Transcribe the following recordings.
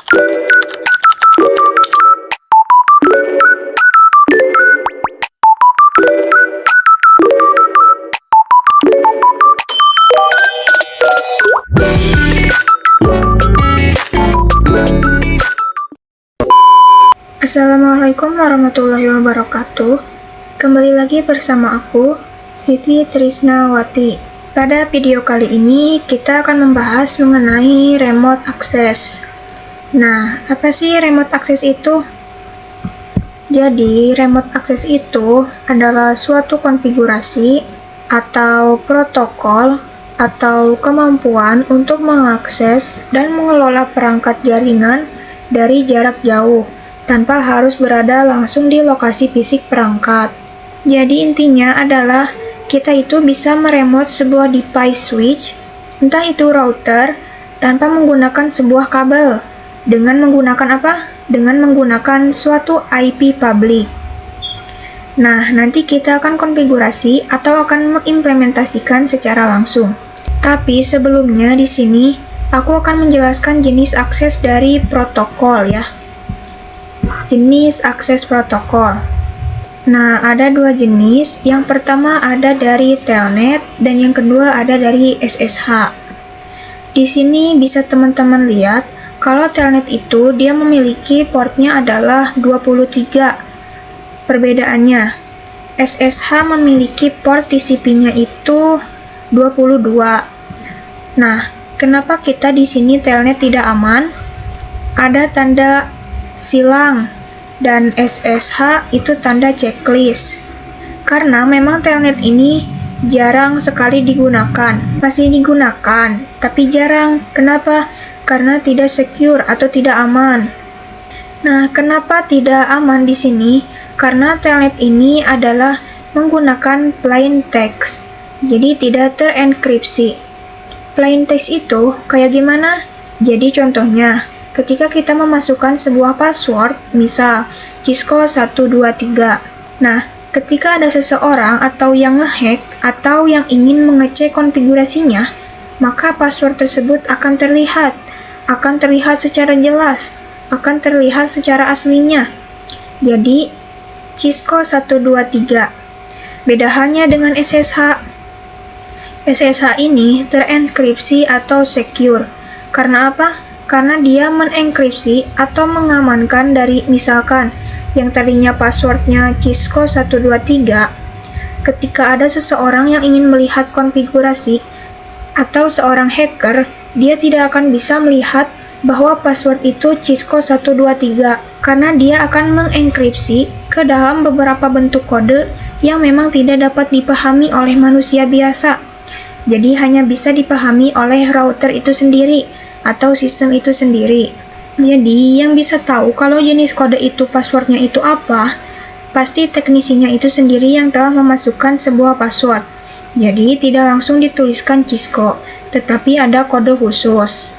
Assalamualaikum warahmatullahi wabarakatuh. Kembali lagi bersama aku, Siti Trisnawati. Pada video kali ini, kita akan membahas mengenai remote access. Nah, apa sih remote access itu? Jadi, remote access itu adalah suatu konfigurasi atau protokol atau kemampuan untuk mengakses dan mengelola perangkat jaringan dari jarak jauh, tanpa harus berada langsung di lokasi fisik perangkat. Jadi intinya adalah kita itu bisa meremote sebuah device switch, entah itu router, tanpa menggunakan sebuah kabel. Dengan menggunakan apa? Dengan menggunakan suatu IP public. Nah, nanti kita akan konfigurasi atau akan mengimplementasikan secara langsung. Tapi sebelumnya di sini aku akan menjelaskan jenis akses dari protokol ya. Jenis akses protokol. Nah, ada dua jenis. Yang pertama ada dari Telnet dan yang kedua ada dari SSH. Di sini bisa teman-teman lihat kalau Telnet itu dia memiliki portnya adalah 23. Perbedaannya, SSH memiliki port TCP-nya itu 22. Nah, kenapa kita di sini Telnet tidak aman? Ada tanda silang dan SSH itu tanda checklist. Karena memang Telnet ini jarang sekali digunakan. Masih digunakan, tapi jarang. Kenapa? Karena tidak secure atau tidak aman. Nah, kenapa tidak aman di sini? Karena Telnet ini adalah menggunakan plain text. Jadi tidak terenkripsi. Plain text itu kayak gimana? Jadi contohnya, ketika kita memasukkan sebuah password, misal Cisco 123. Nah, ketika ada seseorang atau yang ngehack atau yang ingin mengecek konfigurasinya, maka password tersebut akan terlihat secara jelas, akan terlihat secara aslinya. Jadi, Cisco 123. Beda halnya dengan SSH. SSH ini terenkripsi atau secure. Karena apa? Karena dia menenkripsi atau mengamankan dari misalkan yang tadinya passwordnya Cisco 123, ketika ada seseorang yang ingin melihat konfigurasi atau seorang hacker, dia tidak akan bisa melihat bahwa password itu Cisco 123 karena dia akan mengenkripsi ke dalam beberapa bentuk kode yang memang tidak dapat dipahami oleh manusia biasa. Jadi hanya bisa dipahami oleh router itu sendiri atau sistem itu sendiri. Jadi, yang bisa tahu kalau jenis kode itu passwordnya itu apa, pasti teknisinya itu sendiri yang telah memasukkan sebuah password. Jadi, tidak langsung dituliskan Cisco, tetapi ada kode khusus.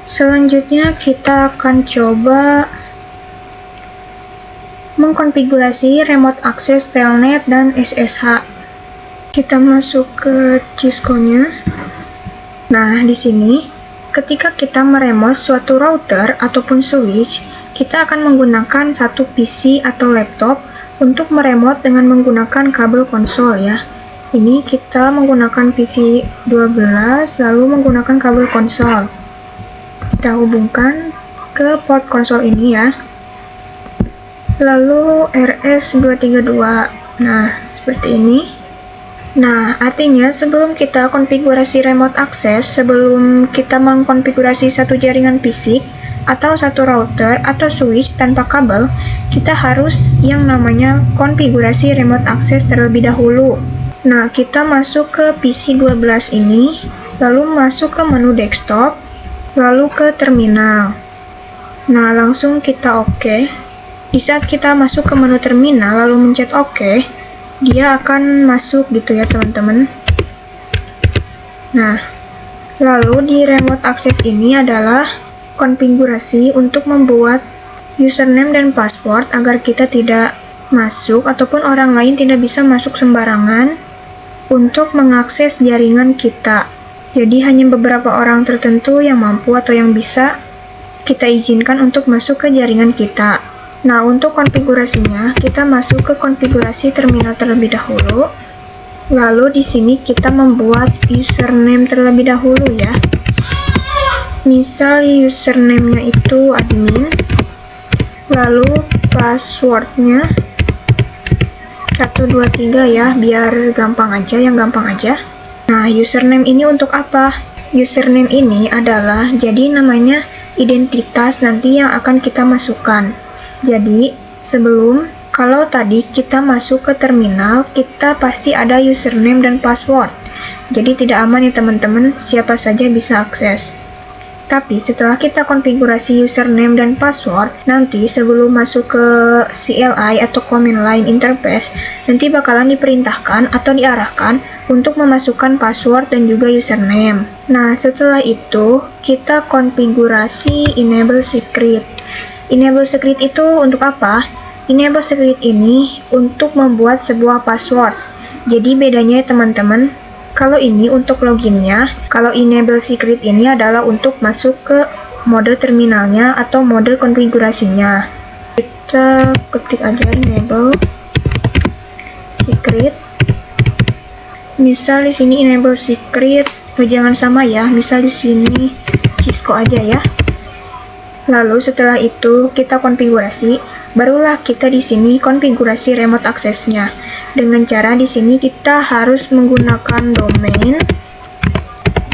Selanjutnya, kita akan coba mengkonfigurasi remote access Telnet dan SSH. Kita masuk ke Cisco-nya. Nah, di sini ketika kita meremote suatu router ataupun switch, kita akan menggunakan satu PC atau laptop untuk meremote dengan menggunakan kabel konsol ya. Ini kita menggunakan PC 12 lalu menggunakan kabel konsol. Kita hubungkan ke port konsol ini ya. Lalu RS232. Nah, seperti ini. Nah, artinya sebelum kita konfigurasi remote access, sebelum kita mengkonfigurasi satu jaringan fisik, atau satu router, atau switch tanpa kabel, kita harus yang namanya konfigurasi remote access terlebih dahulu. Nah, kita masuk ke PC 12 ini, lalu masuk ke menu desktop, lalu ke terminal. Nah, langsung kita OK. Di saat kita masuk ke menu terminal, lalu mencet OK, dia akan masuk gitu ya teman-teman. Nah, lalu di remote access ini adalah konfigurasi untuk membuat username dan password agar kita tidak masuk ataupun orang lain tidak bisa masuk sembarangan untuk mengakses jaringan kita. Jadi hanya beberapa orang tertentu yang mampu atau yang bisa kita izinkan untuk masuk ke jaringan kita. Nah, untuk konfigurasinya, kita masuk ke konfigurasi terminal terlebih dahulu. Lalu di sini kita membuat username terlebih dahulu ya. Misal username-nya itu admin. Lalu password-nya 123 ya, biar gampang aja, yang gampang aja. Nah, username ini untuk apa? Username ini adalah jadi namanya identitas nanti yang akan kita masukkan. Jadi, kalau tadi kita masuk ke terminal, kita pasti ada username dan password. Jadi tidak aman ya teman-teman, siapa saja bisa akses. Tapi setelah kita konfigurasi username dan password, nanti sebelum masuk ke CLI atau command line interface, nanti bakalan diperintahkan atau diarahkan untuk memasukkan password dan juga username. Nah, setelah itu kita konfigurasi enable secret. Enable secret itu untuk apa? Enable secret ini untuk membuat sebuah password. Jadi bedanya ya teman-teman, kalau ini untuk loginnya, kalau enable secret ini adalah untuk masuk ke mode terminalnya atau mode konfigurasinya. Kita ketik aja enable secret. Misal di sini enable secret, jangan sama ya. Misal di sini Cisco aja ya. Lalu setelah itu kita konfigurasi, barulah kita di sini konfigurasi remote access-nya. Dengan cara di sini kita harus menggunakan domain,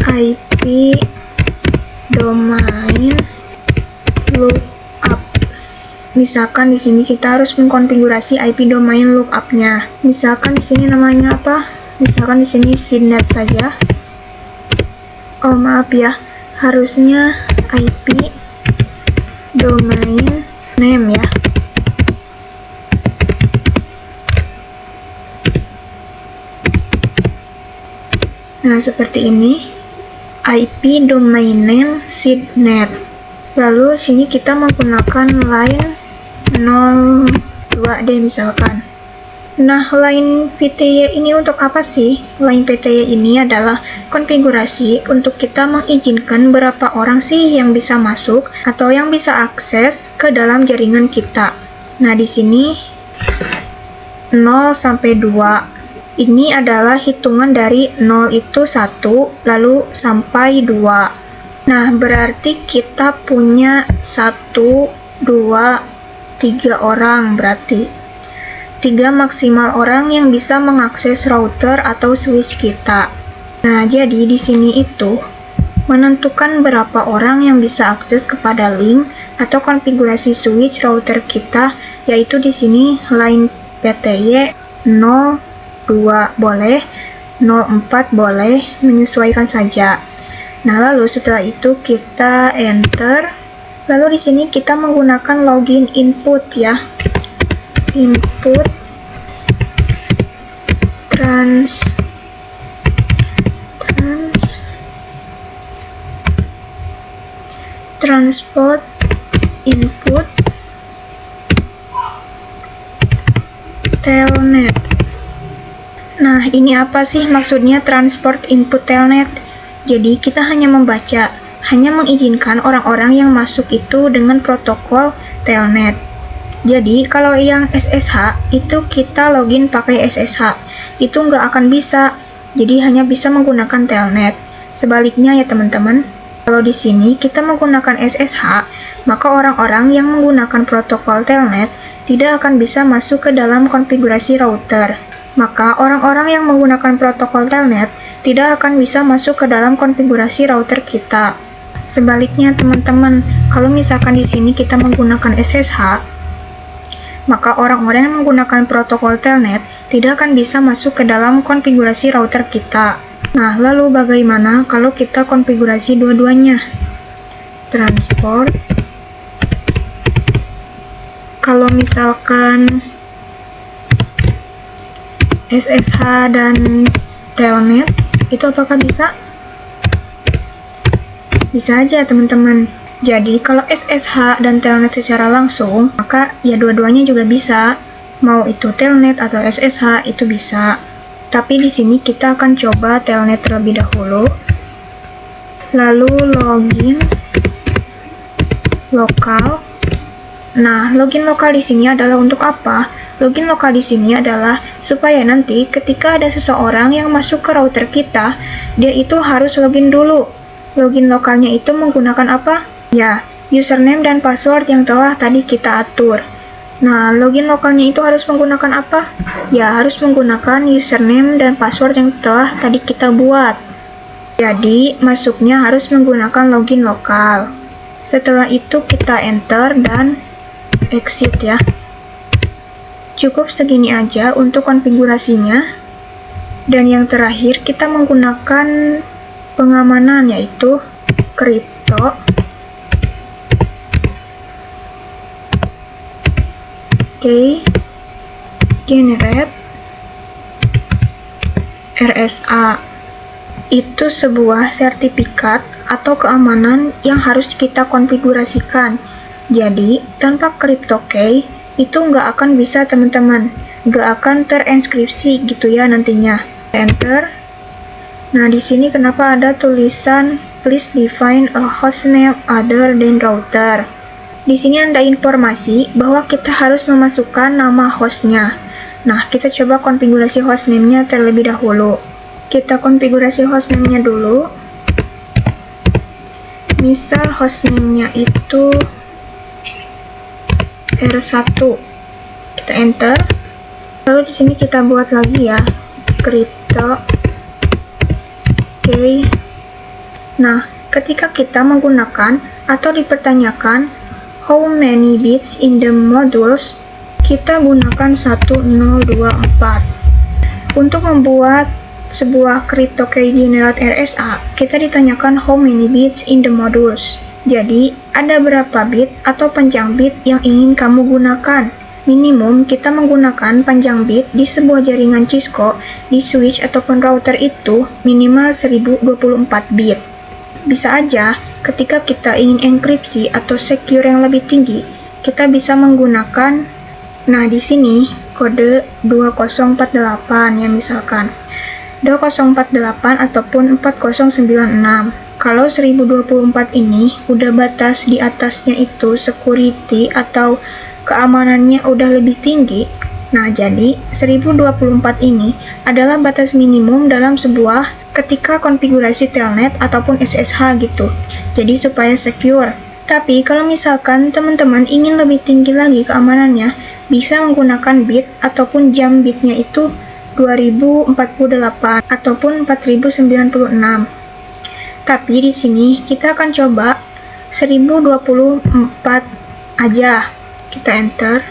IP, domain, lookup. Misalkan di sini kita harus mengkonfigurasi IP domain lookup-nya. Misalkan di sini namanya apa? Misalkan di sini SYNNET saja. Oh maaf ya, harusnya IP domain name ya. Nah, seperti ini. IP domain name SYNNET. Lalu sini kita menggunakan line 02D misalkan. Nah, line PTY ini untuk apa sih? Line PTY ini adalah konfigurasi untuk kita mengizinkan berapa orang sih yang bisa masuk atau yang bisa akses ke dalam jaringan kita. Nah, di sini 0 sampai 2. Ini adalah hitungan dari 0 itu 1, lalu sampai 2. Nah, berarti kita punya 1, 2, 3 orang berarti. 3 maksimal orang yang bisa mengakses router atau switch kita. Nah, jadi di sini itu menentukan berapa orang yang bisa akses kepada link atau konfigurasi switch router kita, yaitu di sini line PTY 02 boleh, 04 boleh, menyesuaikan saja. Nah, lalu setelah itu kita enter. Lalu di sini kita menggunakan login input ya. Input transport input telnet. Nah, ini apa sih maksudnya transport input telnet? Jadi kita hanya membaca, hanya mengizinkan orang-orang yang masuk itu dengan protokol telnet. Jadi, kalau yang SSH, itu kita login pakai SSH. Itu nggak akan bisa. Jadi, hanya bisa menggunakan telnet. Sebaliknya ya teman-teman, kalau di sini kita menggunakan SSH, maka orang-orang yang menggunakan protokol telnet tidak akan bisa masuk ke dalam konfigurasi router. Maka, orang-orang yang menggunakan protokol telnet tidak akan bisa masuk ke dalam konfigurasi router kita. Sebaliknya teman-teman, kalau misalkan di sini kita menggunakan SSH, maka orang-orang yang menggunakan protokol telnet tidak akan bisa masuk ke dalam konfigurasi router kita. Nah, lalu bagaimana kalau kita konfigurasi dua-duanya? Transport. Kalau misalkan SSH dan telnet, itu apakah bisa? Bisa aja teman-teman. Jadi, kalau SSH dan telnet secara langsung, maka ya dua-duanya juga bisa. Mau itu telnet atau SSH, itu bisa. Tapi di sini kita akan coba telnet terlebih dahulu. Lalu login lokal. Nah, login lokal di sini adalah untuk apa? Login lokal di sini adalah supaya nanti ketika ada seseorang yang masuk ke router kita, dia itu harus login dulu. Login lokalnya itu menggunakan apa? Ya, username dan password yang telah tadi kita atur. Nah, login lokalnya itu harus menggunakan apa? Ya, harus menggunakan username dan password yang telah tadi kita buat. Jadi, masuknya harus menggunakan login lokal. Setelah itu kita enter dan exit ya. Cukup segini aja untuk konfigurasinya. Dan yang terakhir kita menggunakan pengamanan yaitu crypto. Oke. Generate RSA. Itu sebuah sertifikat atau keamanan yang harus kita konfigurasikan. Jadi, tanpa CryptoKey, itu nggak akan bisa teman-teman. Nggak akan terinskripsi gitu ya nantinya. Enter. Nah, di sini kenapa ada tulisan please define a hostname other than router. Di sini ada informasi bahwa kita harus memasukkan nama hostnya. Nah, kita coba konfigurasi hostname-nya terlebih dahulu. Kita konfigurasi hostname-nya dulu. Misal hostname-nya itu R1. Kita enter. Lalu di sini kita buat lagi ya, crypto. Oke. Nah, ketika kita menggunakan atau dipertanyakan how many bits in the modules, kita gunakan 1024. Untuk membuat sebuah CryptoKey generate RSA, kita ditanyakan how many bits in the modules. Jadi, ada berapa bit atau panjang bit yang ingin kamu gunakan? Minimum kita menggunakan panjang bit di sebuah jaringan Cisco, di switch ataupun router itu minimal 1024 bit. Bisa aja, ketika kita ingin enkripsi atau secure yang lebih tinggi, kita bisa menggunakan, nah di sini kode 2048 ya misalkan. 2048 ataupun 4096. Kalau 1024 ini udah batas di atasnya itu security atau keamanannya udah lebih tinggi. Nah, jadi 1024 ini adalah batas minimum dalam sebuah ketika konfigurasi telnet ataupun SSH gitu. Jadi supaya secure. Tapi kalau misalkan teman-teman ingin lebih tinggi lagi keamanannya, bisa menggunakan bit ataupun jam bitnya itu 2048 ataupun 4096. Tapi di sini kita akan coba 1024 aja. Kita enter.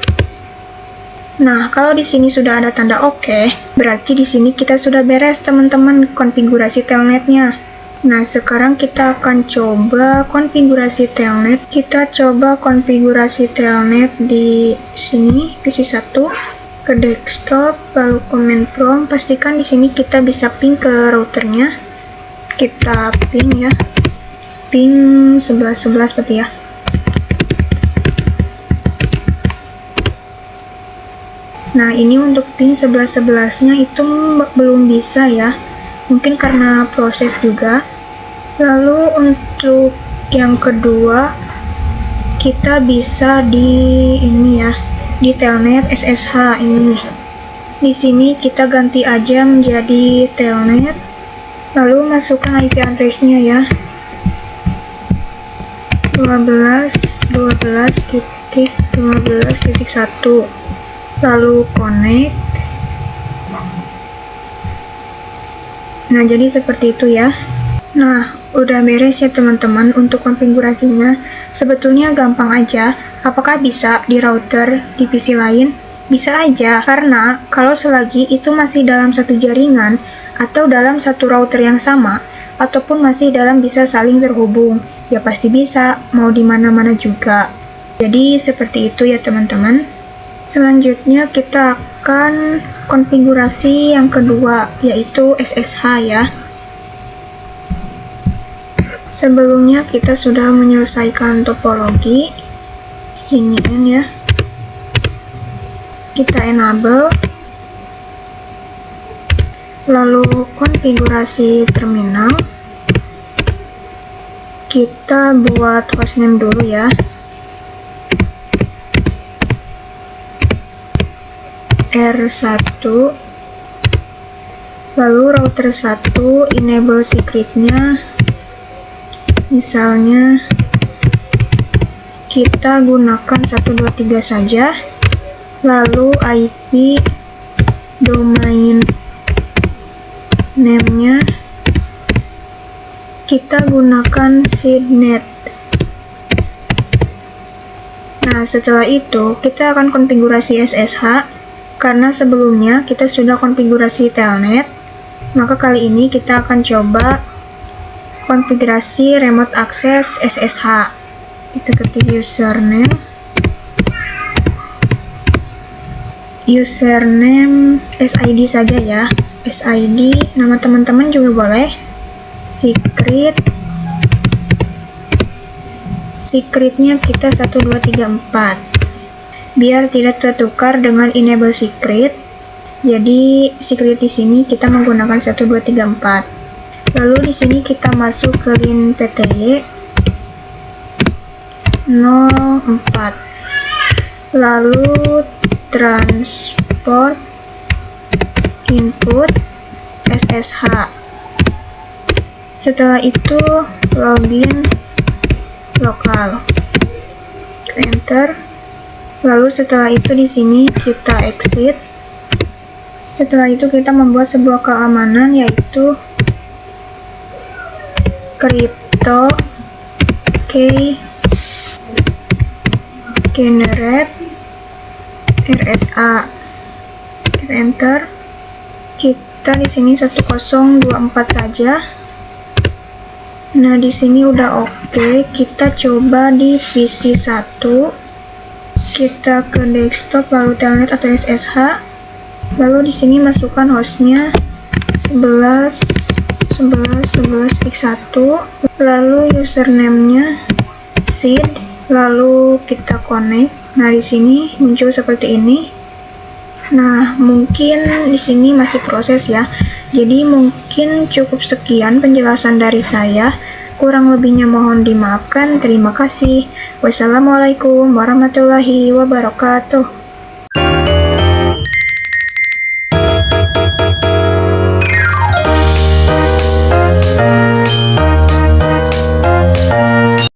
Nah, kalau di sini sudah ada tanda OK, berarti di sini kita sudah beres teman-teman konfigurasi telnetnya. Nah, sekarang kita akan coba konfigurasi telnet. Kita coba konfigurasi telnet di sini PC1 ke desktop, lalu command prompt. Pastikan di sini kita bisa ping ke routernya. Kita ping ya, ping 1111 berarti ya. Nah, ini untuk ping 1111-nya itu belum bisa ya, mungkin karena proses juga. Lalu untuk yang kedua, kita bisa di ini ya, di telnet SSH ini. Di sini kita ganti aja menjadi telnet. Lalu masukkan IP address-nya ya, 12.12.12.1. Lalu connect. Nah, jadi seperti itu ya. Nah, udah beres ya teman-teman untuk konfigurasinya. Sebetulnya gampang aja. Apakah bisa di router di PC lain? Bisa aja, karena kalau selagi itu masih dalam satu jaringan atau dalam satu router yang sama, ataupun masih dalam bisa saling terhubung, ya pasti bisa, mau di mana-mana juga. Jadi seperti itu ya teman-teman. Selanjutnya kita akan konfigurasi yang kedua, yaitu SSH ya. Sebelumnya kita sudah menyelesaikan topologi. Sini ya. Kita enable. Lalu konfigurasi terminal. Kita buat hostname dulu ya. R1, lalu router 1 enable secretnya misalnya kita gunakan 123 saja, lalu IP domain name-nya kita gunakan seednet. Nah, setelah itu kita akan konfigurasi SSH karena sebelumnya kita sudah konfigurasi telnet. Maka kali ini kita akan coba konfigurasi remote access SSH. Kita ketik username SID saja ya, SID, nama teman-teman juga boleh, secretnya kita 1234 biar tidak tertukar dengan enable secret. Jadi secret di sini kita menggunakan 1234. Lalu di sini kita masuk ke link PTY 04, lalu transport input SSH. Setelah itu login lokal, enter. Lalu setelah itu di sini kita exit. Setelah itu kita membuat sebuah keamanan yaitu crypto key generate RSA. Kita enter. Kita di sini 1024 saja. Nah, di sini udah oke. Kita coba di PC 1. Kita ke desktop lalu telnet atau SSH. Lalu di sini masukkan hostnya 11.11.11x1. Lalu username-nya seed. Lalu kita connect. Nah, di sini muncul seperti ini. Nah, mungkin di sini masih proses ya. Jadi mungkin cukup sekian penjelasan dari saya. Kurang lebihnya mohon dimaafkan. Terima kasih. Wassalamualaikum warahmatullahi wabarakatuh.